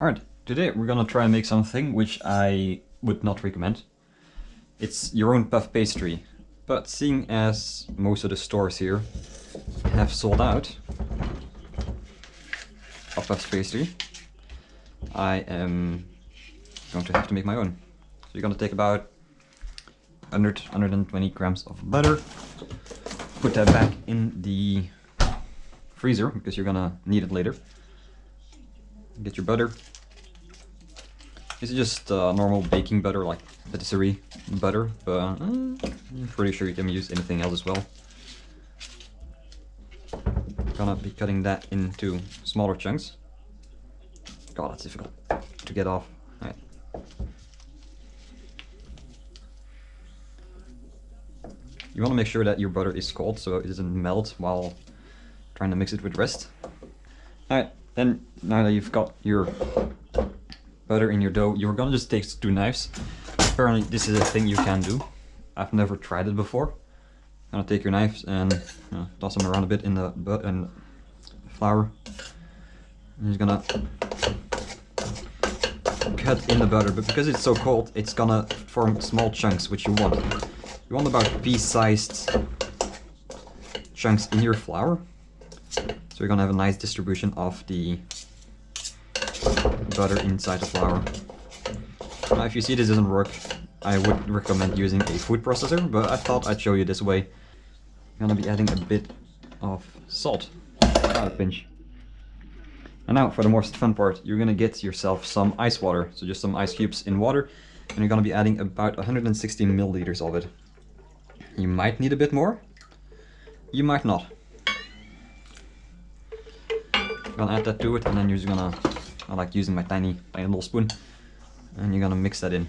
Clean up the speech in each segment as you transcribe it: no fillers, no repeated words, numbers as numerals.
Alright, today we're gonna try and make something which I would not recommend. It's your own puff pastry, but seeing as most of the stores here have sold out of puff pastry, I am going to have to make my own. So you're gonna take about 120 grams of butter, put that back in the freezer because you're gonna need it later. Get your butter. This is just normal baking butter, like patisserie butter, but I'm pretty sure you can use anything else as well. Gonna be cutting that into smaller chunks. God, that's difficult to get off. All right. You want to make sure that your butter is cold so it doesn't melt while trying to mix it with the rest. Alright, then now that you've got your butter in your dough, you're gonna just take 2 knives. Apparently this is a thing you can do. I've never tried it before. Gonna take your knives and toss them around a bit in the flour. And you're gonna cut in the butter, but because it's so cold, it's gonna form small chunks, which you want. You want about pea-sized chunks in your flour. So you're gonna have a nice distribution of the butter inside the flour. Now if you see this doesn't work, I would recommend using a food processor, but I thought I'd show you this way. I'm gonna be adding a bit of salt, about a pinch. And now for the most fun part, you're gonna get yourself some ice water. So just some ice cubes in water, and you're gonna be adding about 160 milliliters of it. You might need a bit more, you might not. I'm gonna add that to it, and then you're just gonna, I like using my tiny little spoon, and you're gonna mix that in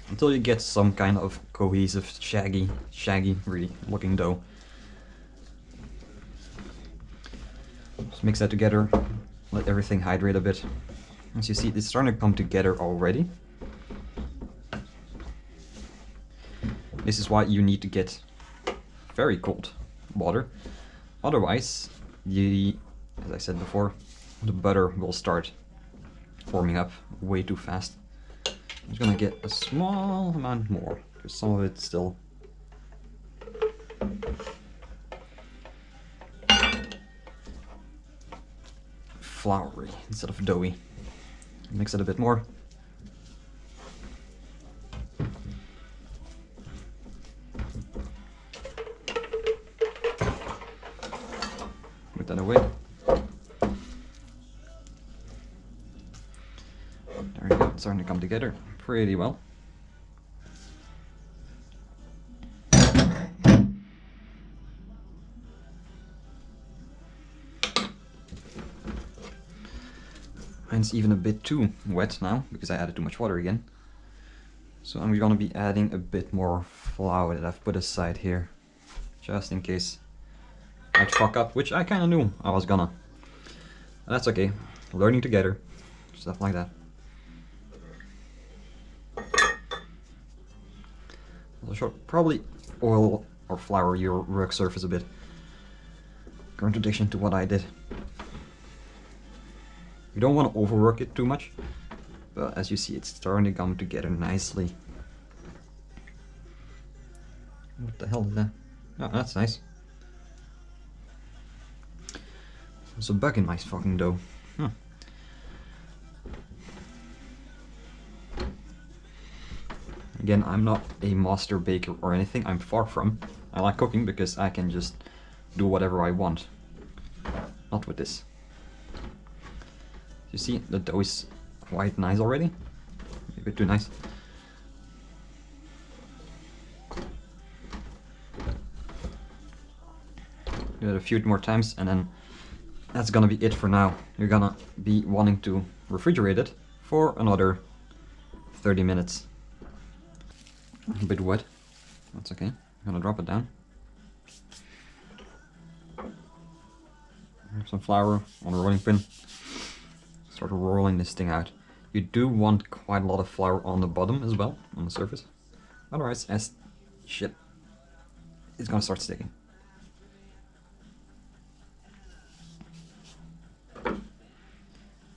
until you get some kind of cohesive, shaggy, really looking dough. Just mix that together, let everything hydrate a bit. As you see, it's starting to come together already. This is why you need to get very cold water. Otherwise, as I said before, the butter will start forming up way too fast. I'm just gonna get a small amount more, because some of it's still floury instead of doughy. Mix it a bit more. Put that away. There we go, it's starting to come together pretty well. Mine's even a bit too wet now, because I added too much water again. So I'm gonna be adding a bit more flour that I've put aside here, just in case I'd fuck up, which I kinda knew I was gonna. But that's okay, learning together, stuff like that. Also, probably oil or flour your work surface a bit. Contradiction to what I did. You don't want to overwork it too much, but as you see, it's starting to come together nicely. What the hell is that? Oh, that's nice. There's a bug in my fucking dough. Huh. Again, I'm not a master baker or anything, I'm far from. I like cooking because I can just do whatever I want. Not with this. You see, the dough is quite nice already. A bit too nice. Do it a few more times and then that's gonna be it for now. You're gonna be wanting to refrigerate it for another 30 minutes. A bit wet, that's okay. I'm gonna drop it down. Some flour on a rolling pin. Start rolling this thing out. You do want quite a lot of flour on the bottom as well, on the surface. Otherwise, as shit, it's gonna start sticking.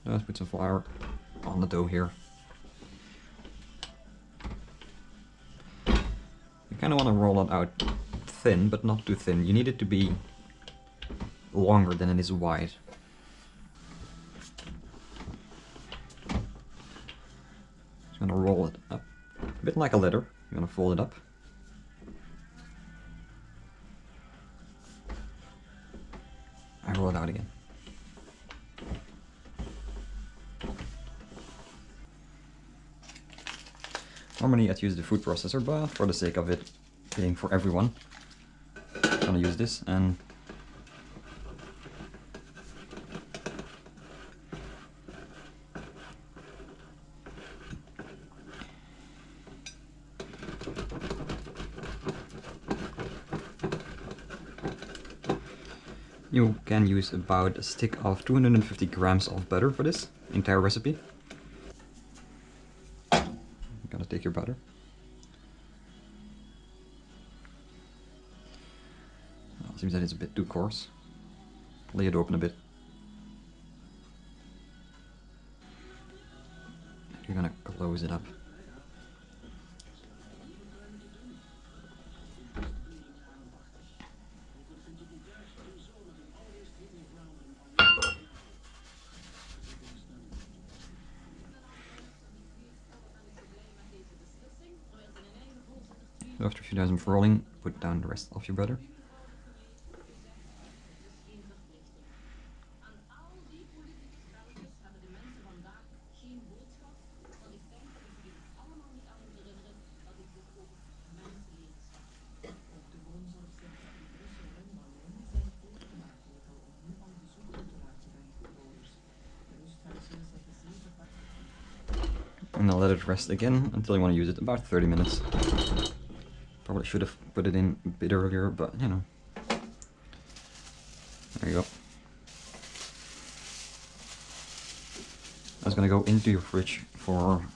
Let's put some flour on the dough here. You kind of want to roll it out thin, but not too thin. You need it to be longer than it is wide. Just gonna roll it up, a bit like a letter. You're gonna fold it up. I roll it out again. Normally I'd use the food processor, but for the sake of it being for everyone, I'm gonna use this. And you can use about a stick of 250 grams of butter for this entire recipe. You gotta take your butter. Well, it seems that it's a bit too coarse. Lay it open a bit. You're gonna close it up. After a few times of rolling, put down the rest of your butter. And I'll let it rest again until you want to use it, about 30 minutes. Probably should have put it in a bit earlier, but you know. There you go. That's gonna go into your fridge for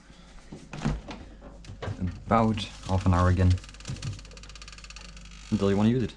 about half an hour again, until you want to use it.